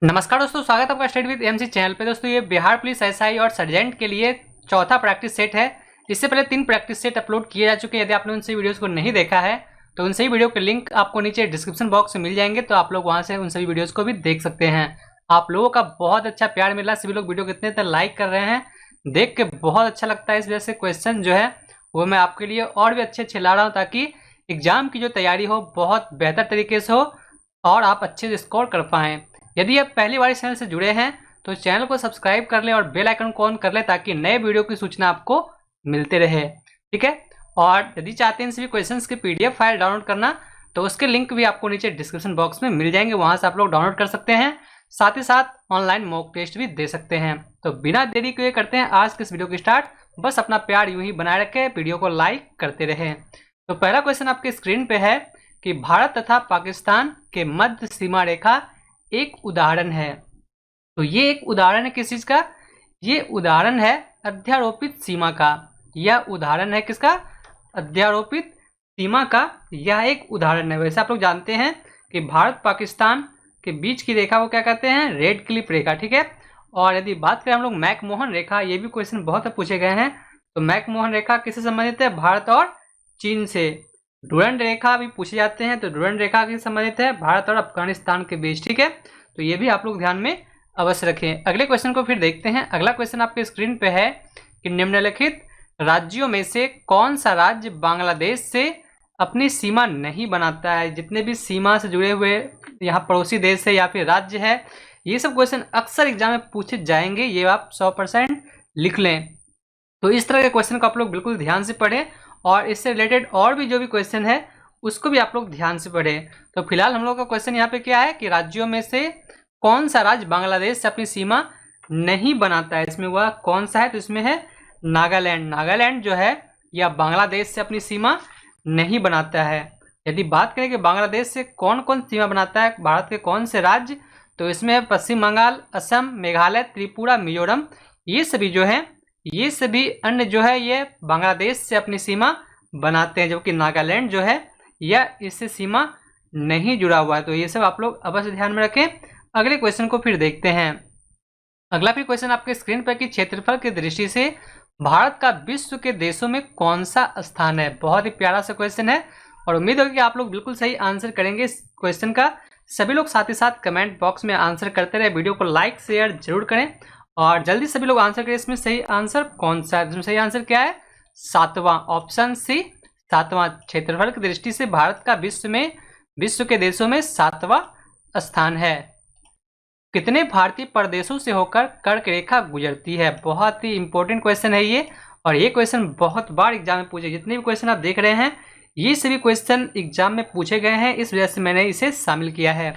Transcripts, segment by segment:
नमस्कार दोस्तों, स्वागत है आपका स्टडी विद एमसी चैनल पे। दोस्तों ये बिहार पुलिस एसआई और सर्जेंट के लिए चौथा प्रैक्टिस सेट है। इससे पहले 3 प्रैक्टिस सेट अपलोड किए जा चुके हैं। यदि आपने उन सभी वीडियोस को नहीं देखा है तो उन सभी वीडियो के लिंक आपको नीचे डिस्क्रिप्शन बॉक्स में मिल जाएंगे, तो आप लोग वहां से उन सभी वीडियोज़ को भी देख सकते हैं। आप लोगों का बहुत अच्छा प्यार मिला, सभी लोग वीडियो कितने तक लाइक कर रहे हैं, देख के बहुत अच्छा लगता है। इस वजह से क्वेश्चन जो है वो मैं आपके लिए और भी अच्छे ला रहा हूँ, ताकि एग्जाम की जो तैयारी हो बहुत बेहतर तरीके से हो और आप अच्छे से स्कोर कर पाएँ। यदि आप पहली बार इस चैनल से जुड़े हैं तो चैनल को सब्सक्राइब कर लें और बेल आइकन को ऑन कर लें, ताकि नए वीडियो की सूचना आपको मिलते रहे। ठीक है, और यदि चाहते हैं इन सभी क्वेश्चंस की पीडीएफ फाइल डाउनलोड करना तो उसके लिंक भी आपको नीचे डिस्क्रिप्शन बॉक्स में मिल जाएंगे, वहां से आप लोग डाउनलोड कर सकते हैं। साथ ही साथ ऑनलाइन मॉक टेस्ट भी दे सकते हैं। तो बिना देरी किए करते हैं आज के इस वीडियो की स्टार्ट। बस अपना प्यार यूं ही बनाए रखें, वीडियो को लाइक करते रहें। तो पहला क्वेश्चन आपके स्क्रीन पे है कि भारत तथा पाकिस्तान के मध्य सीमा रेखा एक उदाहरण है। तो ये एक उदाहरण है किस चीज का? ये उदाहरण है अध्यारोपित सीमा का। यह उदाहरण है किसका? अध्यारोपित सीमा का। यह एक उदाहरण है। वैसे आप लोग जानते हैं कि भारत पाकिस्तान के बीच की रेखा को क्या कहते हैं? रेड क्लिफ रेखा। ठीक है, और यदि बात करें हम लोग मैकमोहन रेखा, ये भी क्वेश्चन बहुत पूछे गए हैं। तो मैकमोहन रेखा किससे संबंधित है? भारत और चीन से। डुरंड रेखा भी पूछे जाते हैं, तो डुरंड रेखा किससे संबंधित है? भारत और अफगानिस्तान के बीच। ठीक है, तो ये भी आप लोग ध्यान में अवश्य रखें। अगले क्वेश्चन को फिर देखते हैं। अगला क्वेश्चन आपके स्क्रीन पे है कि निम्नलिखित राज्यों में से कौन सा राज्य बांग्लादेश से अपनी सीमा नहीं बनाता है? जितने भी सीमा से जुड़े हुए यहाँ पड़ोसी देश है या फिर राज्य है, ये सब क्वेश्चन अक्सर एग्जाम में पूछे जाएंगे, ये आप 100% लिख लें। तो इस तरह के क्वेश्चन को आप लोग बिल्कुल ध्यान से पढ़ें और इससे रिलेटेड और भी जो भी क्वेश्चन है उसको भी आप लोग ध्यान से पढ़ें। तो फिलहाल हम लोग का क्वेश्चन यहाँ पे क्या है कि राज्यों में से कौन सा राज्य बांग्लादेश से अपनी सीमा नहीं बनाता है? इसमें वह कौन सा है? तो इसमें है नागालैंड। नागालैंड जो है यह बांग्लादेश से अपनी सीमा नहीं बनाता है। यदि बात करें कि बांग्लादेश से कौन कौन सीमा बनाता है, भारत के कौन से राज्य, तो इसमें है पश्चिम बंगाल, असम, मेघालय, त्रिपुरा, मिजोरम। ये सभी जो है, ये सभी अन्य जो है ये बांग्लादेश से अपनी सीमा बनाते हैं, जबकि नागालैंड जो है यह इससे सीमा नहीं जुड़ा हुआ है। तो ये सब आप लोग अवश्य ध्यान में रखें। अगले क्वेश्चन को फिर देखते हैं। अगला फिर क्वेश्चन आपके स्क्रीन पर कि क्षेत्रफल की दृष्टि से भारत का विश्व के देशों में कौन सा स्थान है? बहुत ही प्यारा सा क्वेश्चन है और उम्मीद होगी कि आप लोग बिल्कुल सही आंसर करेंगे इस क्वेश्चन का। सभी लोग साथ ही साथ कमेंट बॉक्स में आंसर करते रहे, वीडियो को लाइक शेयर जरूर करें और जल्दी सभी लोग आंसर करें। इसमें सही आंसर कौन सा है? इसमें सही आंसर क्या है? 7वां, ऑप्शन सी, 7वां। क्षेत्रफल की दृष्टि से भारत का विश्व के देशों में 7वां स्थान है। कितने भारतीय प्रदेशों से होकर कर्क रेखा गुजरती है? बहुत ही इंपॉर्टेंट क्वेश्चन है ये, और ये क्वेश्चन बहुत बार एग्जाम में पूछे। जितने भी क्वेश्चन आप देख रहे हैं ये सभी क्वेश्चन एग्जाम में पूछे गए हैं, इस वजह से मैंने इसे शामिल किया है।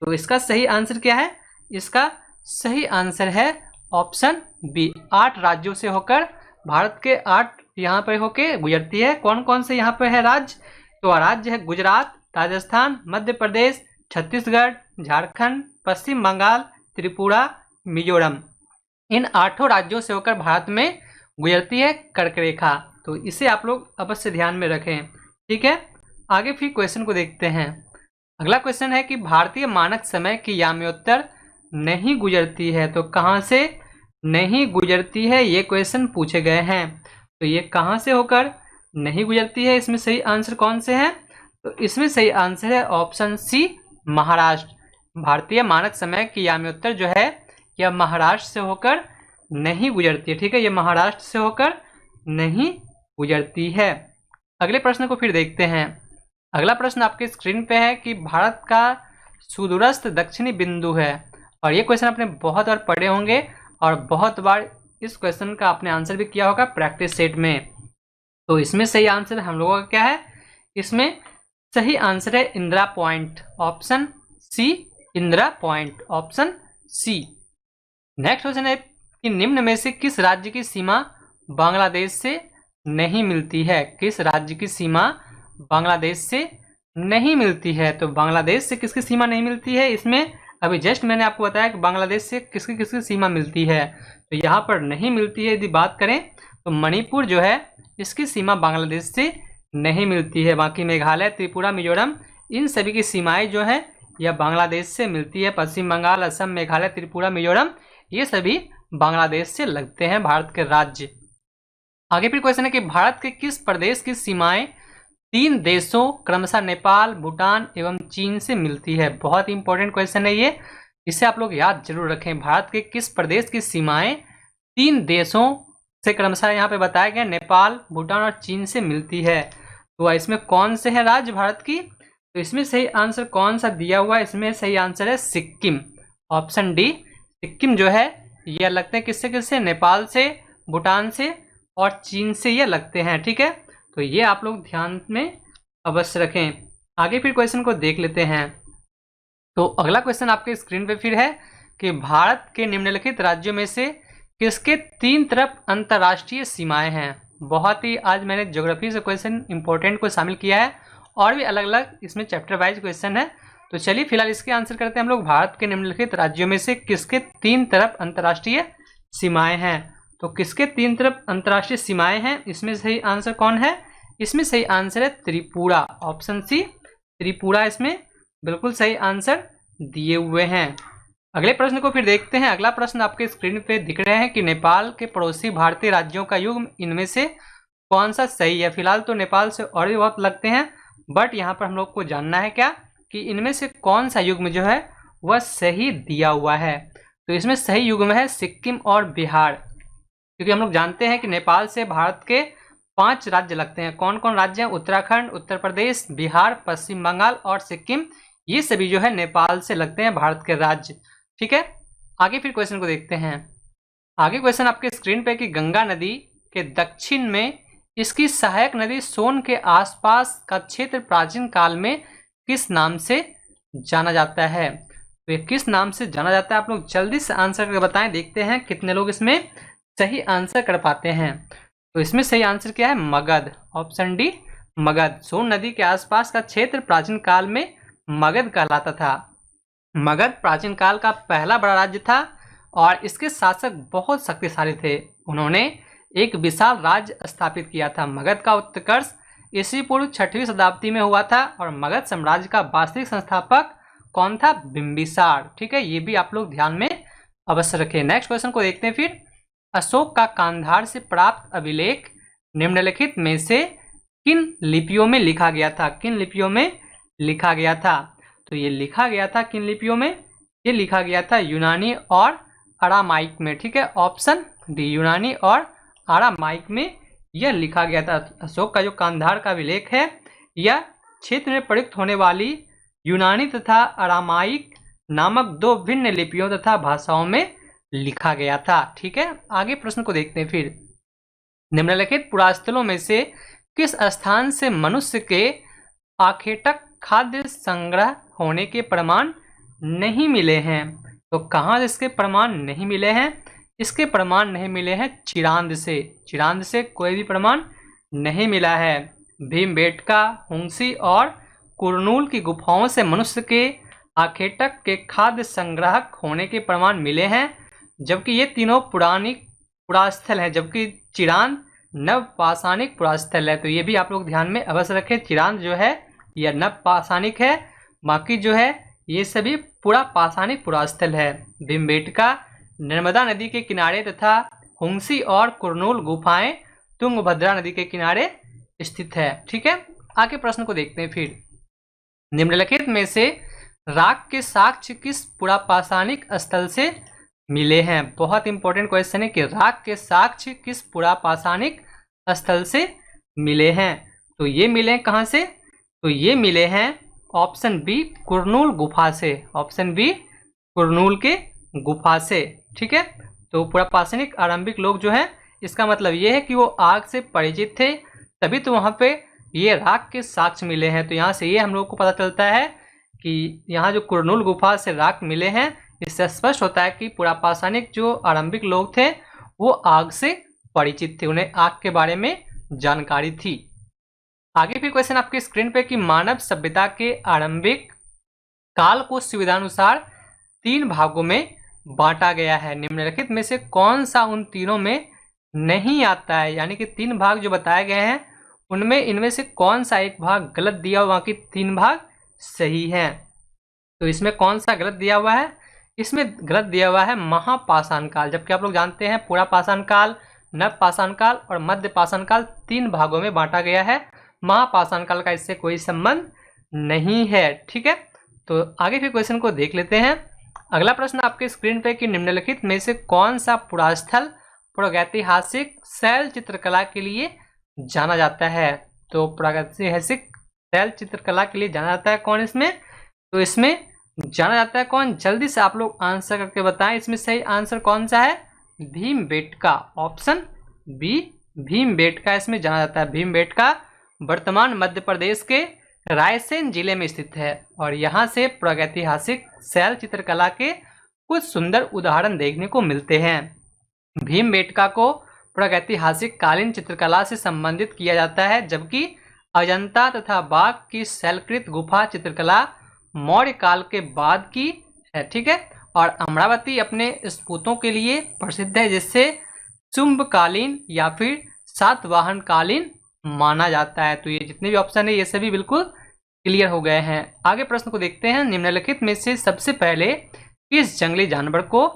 तो इसका सही आंसर क्या है? इसका सही आंसर है ऑप्शन बी, 8 राज्यों से होकर भारत के 8 यहाँ पर होके गुजरती है। कौन कौन से यहाँ पर है राज्य? तो राज्य है गुजरात, राजस्थान, मध्य प्रदेश, छत्तीसगढ़, झारखंड, पश्चिम बंगाल, त्रिपुरा, मिजोरम। इन 8 राज्यों से होकर भारत में गुजरती है कर्क रेखा। तो इसे आप लोग अवश्य ध्यान में रखें। ठीक है, आगे फिर क्वेश्चन को देखते हैं। अगला क्वेश्चन है कि भारतीय मानक समय की याम्योत्तर नहीं गुजरती है। तो कहाँ से नहीं गुजरती है, ये क्वेश्चन पूछे गए हैं। तो ये कहाँ से होकर नहीं गुजरती है? इसमें सही आंसर कौन से है? तो इसमें सही आंसर है ऑप्शन सी, महाराष्ट्र। भारतीय मानक समय की याम्योत्तर जो है यह महाराष्ट्र से होकर नहीं गुजरती है। ठीक है, यह महाराष्ट्र से होकर नहीं गुजरती है। अगले प्रश्न को फिर देखते हैं। अगला प्रश्न आपके स्क्रीन पे है कि भारत का सुदूरस्थ दक्षिणी बिंदु है, और ये क्वेश्चन आपने बहुत बार पढ़े होंगे और बहुत बार इस क्वेश्चन का आपने आंसर भी किया होगा प्रैक्टिस सेट में। तो इसमें सही आंसर हम लोगों का क्या है? इसमें सही आंसर है Indira Point, option C, Indira Point, option C. Next question है कि निम्न में से किस राज्य की सीमा बांग्लादेश से नहीं मिलती है? किस राज्य की सीमा बांग्लादेश से नहीं मिलती है? तो बांग्लादेश से किसकी सीमा नहीं मिलती है? इसमें अभी जस्ट मैंने आपको बताया कि बांग्लादेश से किसकी किसकी सीमा मिलती है। तो यहाँ पर नहीं मिलती है। यदि बात करें तो मणिपुर जो है इसकी सीमा बांग्लादेश से नहीं मिलती है। बाकी मेघालय, त्रिपुरा, मिजोरम, इन सभी की सीमाएं जो है यह बांग्लादेश से मिलती है। पश्चिम बंगाल, असम, मेघालय, त्रिपुरा, मिजोरम ये सभी बांग्लादेश से लगते हैं भारत के राज्य। आगे फिर क्वेश्चन है कि भारत के किस प्रदेश की सीमाएं 3 देशों क्रमशः नेपाल, भूटान एवं चीन से मिलती है। बहुत इंपॉर्टेंट क्वेश्चन है ये, इसे आप लोग याद जरूर रखें। भारत के किस प्रदेश की सीमाएं 3 देशों से क्रमशः यहाँ पे बताया गया नेपाल, भूटान और चीन से मिलती है। तो इसमें कौन से है राज्य भारत की? तो इसमें सही आंसर कौन सा दिया हुआ है? इसमें सही आंसर है सिक्किम, ऑप्शन डी। सिक्किम जो है ये लगते हैं किससे किससे? नेपाल से, भूटान से और चीन से ये लगते हैं। ठीक है, तो ये आप लोग ध्यान में अवश्य रखें। आगे फिर क्वेश्चन को देख लेते हैं। तो अगला क्वेश्चन आपके स्क्रीन पे फिर है कि भारत के निम्नलिखित राज्यों में से किसके 3 तरफ अंतर्राष्ट्रीय सीमाएं हैं। बहुत ही आज मैंने ज्योग्राफी से क्वेश्चन इंपॉर्टेंट को शामिल किया है और भी अलग अलग इसमें चैप्टर वाइज क्वेश्चन है। तो चलिए फिलहाल इसके आंसर करते हैं हम लोग। भारत के निम्नलिखित राज्यों में से किसके 3 तरफ अंतर्राष्ट्रीय सीमाएं हैं? तो किसके 3 तरफ अंतर्राष्ट्रीय सीमाएं हैं, इसमें सही आंसर कौन है? इसमें सही आंसर है त्रिपुरा, ऑप्शन सी त्रिपुरा इसमें बिल्कुल सही आंसर दिए हुए हैं। अगले प्रश्न को फिर देखते हैं। अगला प्रश्न आपके स्क्रीन पे दिख रहे हैं कि नेपाल के पड़ोसी भारतीय राज्यों का युग्म इनमें से कौन सा सही है। फिलहाल तो नेपाल से और भी बहुत लगते हैं, बट यहाँ पर हम लोग को जानना है क्या कि इनमें से कौन सा युग्म जो है वह सही दिया हुआ है। तो इसमें सही युग्म है सिक्किम और बिहार, क्योंकि हम लोग जानते हैं कि नेपाल से भारत के 5 राज्य लगते हैं। कौन कौन राज्य हैं? उत्तराखंड, उत्तर प्रदेश, बिहार, पश्चिम बंगाल और सिक्किम, ये सभी जो है नेपाल से लगते हैं भारत के राज्य। ठीक है, आगे फिर क्वेश्चन को देखते हैं। आगे क्वेश्चन आपके स्क्रीन पे कि गंगा नदी के दक्षिण में इसकी सहायक नदी सोन के आसपास का क्षेत्र प्राचीन काल में किस नाम से जाना जाता है। तो ये किस नाम से जाना जाता है, आप लोग जल्दी से आंसर करके बताएं। देखते हैं कितने लोग इसमें सही आंसर कर पाते हैं। तो इसमें सही आंसर क्या है? Magadh, option D Magadh. सोन नदी के आसपास का क्षेत्र प्राचीन काल में मगध कहलाता था। मगध प्राचीन काल का पहला बड़ा राज्य था और इसके शासक बहुत शक्तिशाली थे। उन्होंने एक विशाल राज्य स्थापित किया था। मगध का उत्कर्ष ईस्वी पूर्व 6वीं शताब्दी में हुआ था और मगध साम्राज्य का वास्तविक संस्थापक कौन था? बिंबिसार। ठीक है, ये भी आप लोग ध्यान में अवश्य रखें। नेक्स्ट क्वेश्चन को देखते हैं फिर। अशोक का कांधार से प्राप्त अभिलेख निम्नलिखित में से किन लिपियों में लिखा गया था? किन लिपियों में लिखा गया था? तो ये लिखा गया था किन लिपियों में? ये लिखा गया था यूनानी और अरामाइक में। ठीक है, ऑप्शन डी यूनानी और अरामाइक में यह लिखा गया था। अशोक का जो कांधार का अभिलेख है यह क्षेत्र में प्रयुक्त होने वाली यूनानी तथा अरामाइक नामक 2 भिन्न लिपियों तथा भाषाओं में लिखा गया था। ठीक है, आगे प्रश्न को देखते हैं फिर। निम्नलिखित पुरास्थलों में से किस स्थान से मनुष्य के आखेटक खाद्य संग्रह होने के प्रमाण नहीं मिले हैं? तो कहाँ इसके प्रमाण नहीं मिले हैं? इसके प्रमाण नहीं मिले हैं चिरांद से। चिरांद से कोई भी प्रमाण नहीं मिला है। भीमबेटका, हुंसी और कुरनूल की गुफाओं से मनुष्य के आखेटक के खाद्य संग्राहक होने के प्रमाण मिले हैं, जबकि ये तीनों पुराणिक पुरास्थल हैं, जबकि चिरांद नवपाषाणिक पुरास्थल है। तो ये भी आप लोग ध्यान में अवश्य रखें। चिरांद जो है यह नवपाषाणिक है, बाकी जो है ये सभी पूरा पाषाणिक पुरास्थल है। भीमबेटका नर्मदा नदी के किनारे तथा हुंसी और कुरनूल गुफाएं तुंगभद्रा नदी के किनारे स्थित है। ठीक है, आगे प्रश्न को देखते हैं फिर। निम्नलिखित में से राख के साक्ष्य किस पुरापाषाणिक स्थल से मिले हैं? बहुत इंपॉर्टेंट क्वेश्चन है कि राख के साक्ष्य किस पुरापाषाणिक स्थल से मिले हैं। तो ये मिले कहाँ से? तो ये मिले हैं ऑप्शन बी कुरनूल गुफा से। ऑप्शन बी कुरनूल के गुफा से। ठीक है, तो पुरापाषाणिक आरंभिक लोग जो हैं, इसका मतलब ये है कि वो आग से परिचित थे, तभी तो वहाँ पे ये राख के साक्ष्य मिले हैं। तो यहाँ से ये हम लोग को पता चलता है कि यहाँ जो कुरनूल गुफा से राख मिले हैं, इससे स्पष्ट होता है कि पुरापाषाणिक जो आरंभिक लोग थे वो आग से परिचित थे, उन्हें आग के बारे में जानकारी थी। आगे फिर क्वेश्चन आपके स्क्रीन पे कि मानव सभ्यता के आरंभिक काल को सुविधानुसार 3 भागों में बांटा गया है। निम्नलिखित में से कौन सा उन तीनों में नहीं आता है? यानी कि 3 भाग जो बताए गए हैं उनमें इनमें से कौन सा एक भाग गलत दिया हुआ, बाकी 3 भाग सही हैं। तो इसमें कौन सा गलत दिया हुआ है? इसमें गलत दिया हुआ है महापाषाण काल, जबकि आप लोग जानते हैं पूरा पाषाण काल, नव पाषाण काल और मध्य पाषाण काल 3 भागों में बांटा गया है। महापाषाण काल का इससे कोई संबंध नहीं है। ठीक है, तो आगे फिर क्वेश्चन को देख लेते हैं। अगला प्रश्न आपके स्क्रीन पे कि निम्नलिखित में से कौन सा पुरास्थल प्रागैतिहासिक शैल चित्रकला के लिए जाना जाता है? तो प्रागैतिहासिक शैल चित्रकला के लिए जाना जाता है कौन इसमें? तो इसमें जाना जाता है कौन? जल्दी से आप लोग आंसर करके बताएं। इसमें सही आंसर कौन सा है? भीमबेटका, ऑप्शन बी भीमबेटका इसमें जाना जाता है। भीमबेटका वर्तमान मध्य प्रदेश के रायसेन जिले में स्थित है और यहाँ से प्रागैतिहासिक शैल चित्रकला के कुछ सुंदर उदाहरण देखने को मिलते हैं। भीमबेटका को प्रागैतिहासिक कालीन चित्रकला से संबंधित किया जाता है, जबकि अजंता तथा बाघ की शैलकृत गुफा चित्रकला मौर्य काल के बाद की है। ठीक है, और अमरावती अपने स्फूतों के लिए प्रसिद्ध है, जिससे चुंबकालीन या फिर सातवाहन कालीन माना जाता है। तो ये जितने भी ऑप्शन है ये सभी बिल्कुल क्लियर हो गए हैं। आगे प्रश्न को देखते हैं। निम्नलिखित में से सबसे पहले किस जंगली जानवर को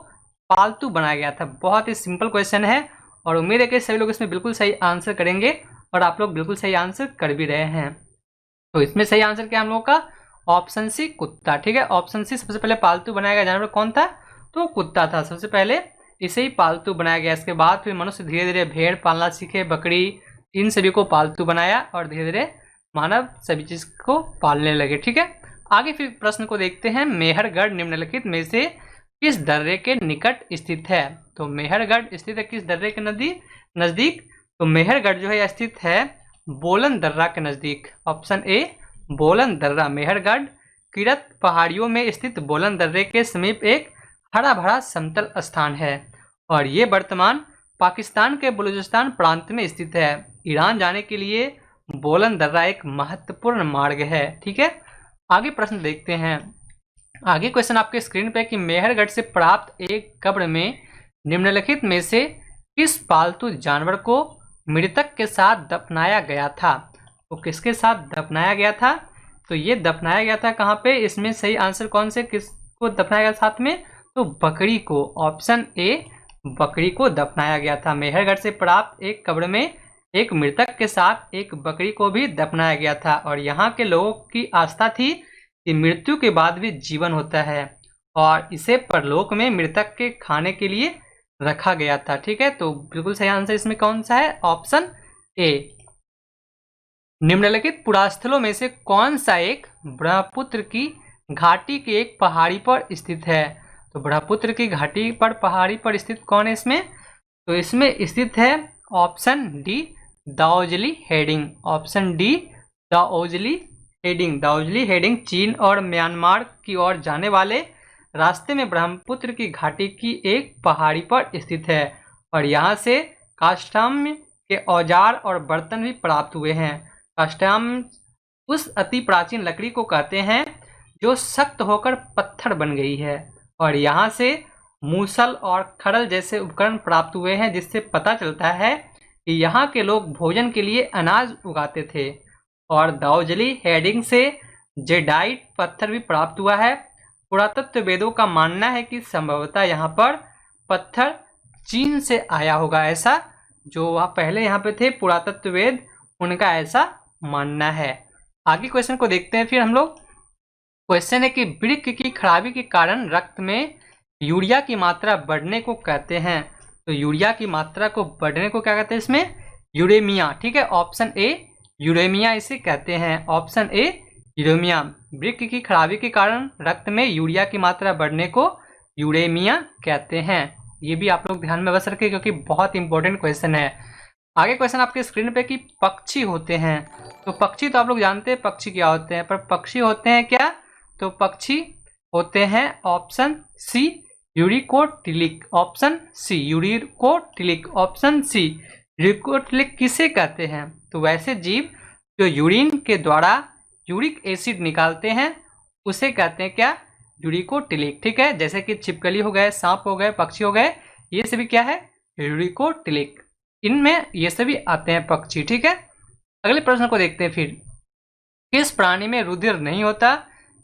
पालतू बनाया गया था? बहुत ही सिंपल क्वेश्चन है और उम्मीद है कि सभी लोग इसमें बिल्कुल सही आंसर करेंगे और आप लोग बिल्कुल सही आंसर कर भी रहे हैं। तो इसमें सही आंसर क्या हम लोगों का? ऑप्शन सी कुत्ता। ठीक है, ऑप्शन सी सबसे पहले पालतू बनाया गया जानवर कौन था? तो कुत्ता था। सबसे पहले इसे ही पालतू बनाया गया। इसके बाद फिर मनुष्य धीरे धीरे भेड़ पालना सीखे, बकरी, इन सभी को पालतू बनाया और धीरे धीरे मानव सभी चीज को पालने लगे। ठीक है, आगे फिर प्रश्न को देखते हैं। मेहरगढ़ निम्नलिखित में से किस दर्रे के निकट स्थित है? तो मेहरगढ़ स्थित है किस दर्रे के नजदीक? तो मेहरगढ़ जो है स्थित है बोलन दर्रा के नजदीक। ऑप्शन ए बोलन दर्रा। मेहरगढ़ किरत पहाड़ियों में स्थित बोलन दर्रे के समीप एक हरा भरा समतल स्थान है और ये वर्तमान पाकिस्तान के बलूचिस्तान प्रांत में स्थित है। ईरान जाने के लिए बोलन दर्रा एक महत्वपूर्ण मार्ग है। ठीक है, आगे प्रश्न देखते हैं। आगे क्वेश्चन आपके स्क्रीन पे कि मेहरगढ़ से प्राप्त एक कब्र में निम्नलिखित में से किस पालतू जानवर को मृतक के साथ दफनाया गया था? तो किसके साथ दफनाया गया था? तो ये दफनाया गया था कहाँ पे? इसमें सही आंसर कौन से किसको दफनाया गया साथ में? तो बकरी को। ऑप्शन ए बकरी को दफनाया गया था। मेहरगढ़ से प्राप्त एक कब्र में एक मृतक के साथ एक बकरी को भी दफनाया गया था और यहाँ के लोगों की आस्था थी कि मृत्यु के बाद भी जीवन होता है और इसे परलोक में मृतक के खाने के लिए रखा गया था। ठीक है, तो बिल्कुल सही आंसर इसमें कौन सा है? Option A. निम्नलिखित पुरास्थलों में से कौन सा एक ब्रह्मपुत्र की घाटी की एक पहाड़ी पर स्थित है? तो ब्रह्मपुत्र की घाटी पर पहाड़ी पर स्थित कौन है इसमें? तो इसमें स्थित है option D Daojali heading. Option D Daojali heading. Daojali heading चीन और म्यांमार की ओर जाने वाले रास्ते में ब्रह्मपुत्र की घाटी की एक पहाड़ी पर स्थित है और यहाँ से काष्ठाम्य के औजार और बर्तन भी प्राप्त हुए हैं। काष्ठाम्य उस अति प्राचीन लकड़ी को कहते हैं जो सख्त होकर पत्थर बन गई है और यहाँ से मूसल और खड़ल जैसे उपकरण प्राप्त हुए हैं, जिससे पता चलता है कि यहाँ के लोग भोजन के लिए अनाज उगाते थे। और दाओजली हेडिंग से जेडाइट पत्थर भी प्राप्त हुआ है। पुरातत्ववेदों का मानना है कि संभवतः यहाँ पर पत्थर चीन से आया होगा। ऐसा जो वहाँ पहले यहाँ पे थे पुरातत्ववेद, उनका ऐसा मानना है। आगे क्वेश्चन को देखते हैं फिर हम लोग। क्वेश्चन है कि वृक्क की खराबी के कारण रक्त में यूरिया की मात्रा बढ़ने को कहते हैं। तो यूरिया की मात्रा को बढ़ने को क्या कहते हैं? इसमें यूरेमिया। ठीक है, ऑप्शन ए यूरेमिया इसे कहते हैं। Option A uraemia. वृक्क की खराबी के कारण रक्त में यूरिया की मात्रा बढ़ने को यूरेमिया कहते हैं। ये भी आप लोग ध्यान में बस रखें क्योंकि बहुत इंपॉर्टेंट क्वेश्चन है। आगे क्वेश्चन आपके स्क्रीन पे कि पक्षी होते हैं। तो पक्षी तो आप लोग जानते हैं पक्षी क्या होते हैं, पर पक्षी होते हैं क्या? तो पक्षी होते हैं option C uricotelic. Option C uricotelic. Option C uricotelic किसे कहते हैं? तो वैसे जीव जो यूरिन के द्वारा यूरिक एसिड निकालते हैं उसे कहते हैं क्या? यूरिकोटिलिक। ठीक है, जैसे कि छिपकली हो गए, सांप हो गए, पक्षी हो गए, ये सभी क्या है? यूरिकोटिलिक। इनमें ये सभी आते हैं पक्षी। ठीक है, अगले प्रश्न को देखते हैं फिर। किस प्राणी में रुधिर नहीं होता?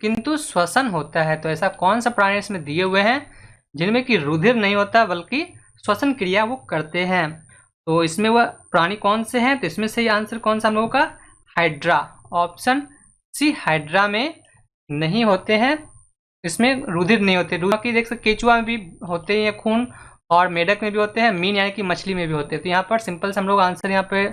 किंतु श्वसन होता है। तो ऐसा कौन सा प्राणी इसमें दिए हुए हैं जिनमें कि रुधिर नहीं होता बल्कि श्वसन क्रिया वो करते हैं? तो इसमें वह प्राणी कौन से हैं? तो इसमें सही आंसर कौन सा हम लोगों का? हाइड्रा। ऑप्शन सी हाइड्रा में नहीं होते हैं, इसमें रुधिर नहीं होते। बाकी देख सकते केचुआ में भी होते हैं खून, और मेढक में भी होते हैं, मीन यानी कि मछली में भी होते हैं। तो यहाँ पर सिंपल से हम लोग आंसर यहाँ पे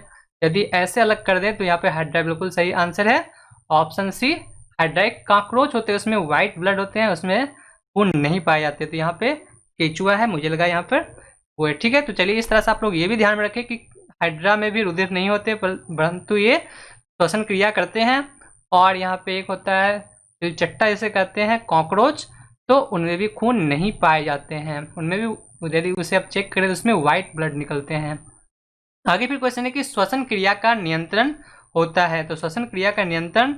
यदि ऐसे अलग कर दें तो यहाँ पे हाइड्रा बिल्कुल सही आंसर है। Option C hydra. एक काकरोच होते हैं उसमें व्हाइट ब्लड होते हैं, उसमें खून नहीं पाए जाते। तो यहाँ पे केचुआ है, मुझे लगा यहाँ पर वो है। ठीक है, तो चलिए इस तरह से आप लोग ये भी ध्यान में रखें कि हाइड्रा में भी रुधिर नहीं होते परंतु ये श्वसन क्रिया करते हैं। और यहाँ पे एक होता है तिलचट्टा जिसे कहते हैं कॉकरोच, तो उनमें भी खून नहीं पाए जाते हैं, उनमें भी यदि उसे आप चेक करें तो उसमें व्हाइट ब्लड निकलते हैं। आगे फिर क्वेश्चन है कि श्वसन क्रिया का नियंत्रण होता है। तो श्वसन क्रिया का नियंत्रण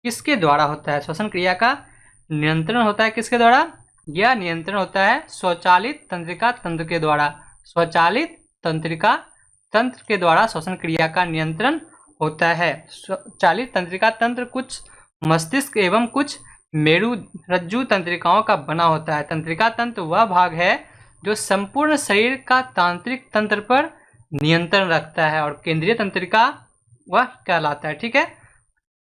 किसके द्वारा होता है? श्वसन क्रिया का नियंत्रण होता है किसके द्वारा? यह नियंत्रण होता है स्वचालित तंत्रिका तंत्र के द्वारा। स्वचालित तंत्रिका तंत्र के द्वारा श्वसन क्रिया का नियंत्रण होता है। स्वचालित तंत्रिका तंत्र कुछ मस्तिष्क एवं कुछ मेरुरज्जु तंत्रिकाओं का बना होता है। तंत्रिका तंत्र वह भाग है जो संपूर्ण शरीर का तांत्रिक तंत्र पर नियंत्रण रखता है, और केंद्रीय तंत्रिका वह कहलाता है। ठीक है,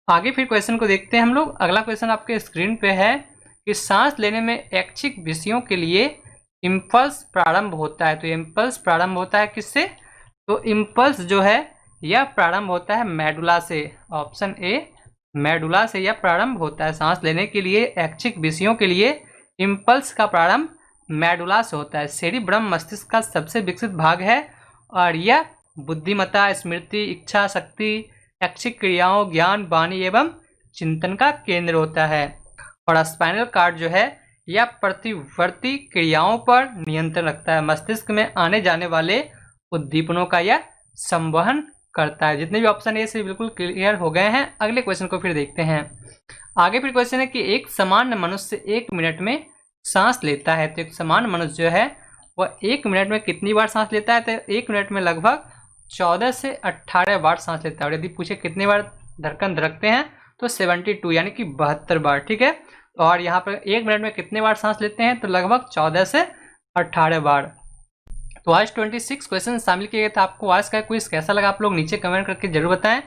आगे फिर क्वेश्चन को देखते हैं हम लोग। अगला क्वेश्चन आपके स्क्रीन पे है कि सांस लेने में ऐच्छिक विषयों के लिए इम्पल्स प्रारंभ होता है। तो इम्पल्स प्रारंभ होता है किससे? तो इम्पल्स जो है यह प्रारंभ होता है मेडुला से। ऑप्शन ए मेडुला से यह प्रारंभ होता है। सांस लेने के लिए ऐच्छिक विषयों के लिए इम्पल्स का प्रारंभ मेडुला से होता है। सेरिब्रम मस्तिष्क का सबसे विकसित भाग है और यह बुद्धिमत्ता, स्मृति, इच्छा शक्ति, ऐच्छिक क्रियाओं, ज्ञान, वाणी एवं चिंतन का केंद्र होता है। और स्पाइनल कार्ड जो है यह प्रतिवर्ती क्रियाओं पर नियंत्रण रखता है। मस्तिष्क में आने जाने वाले उद्दीपनों का यह संवहन करता है। जितने भी ऑप्शन ए से बिल्कुल क्लियर हो गए हैं। अगले क्वेश्चन को फिर देखते हैं। आगे फिर क्वेश्चन है कि एक सामान्य मनुष्य 1 मिनट में सांस लेता है। तो एक सामान्य मनुष्य जो है वह 1 मिनट में कितनी बार सांस लेता है? तो 1 मिनट में लगभग 14 से 18 बार सांस लेता है। और यदि पूछे कितने बार धड़कन धड़कते हैं तो 72 यानी कि 72 बार। ठीक है, और यहाँ पर 1 मिनट में कितने बार सांस लेते हैं? तो लगभग 14 से 18 बार। तो आज 26 क्वेश्चन शामिल किए गए थे। आपको आज का क्विज कैसा लगा आप लोग नीचे कमेंट करके जरूर बताएं।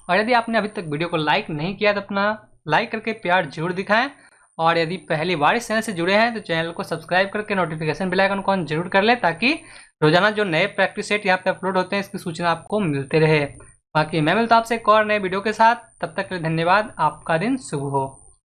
और यदि आपने अभी तक वीडियो को लाइक नहीं किया तो अपना लाइक करके प्यार जरूर दिखाएं। और यदि पहली बार इस चैनल से जुड़े हैं तो चैनल को सब्सक्राइब करके नोटिफिकेशन बेल आइकन को ऑन जरूर कर लें, ताकि रोजाना जो नए प्रैक्टिस सेट यहाँ पे अपलोड होते हैं इसकी सूचना आपको मिलते रहे। बाकी मैं मिलता हूं आपसे एक और नए वीडियो के साथ। तब तक के लिए धन्यवाद। आपका दिन शुभ हो।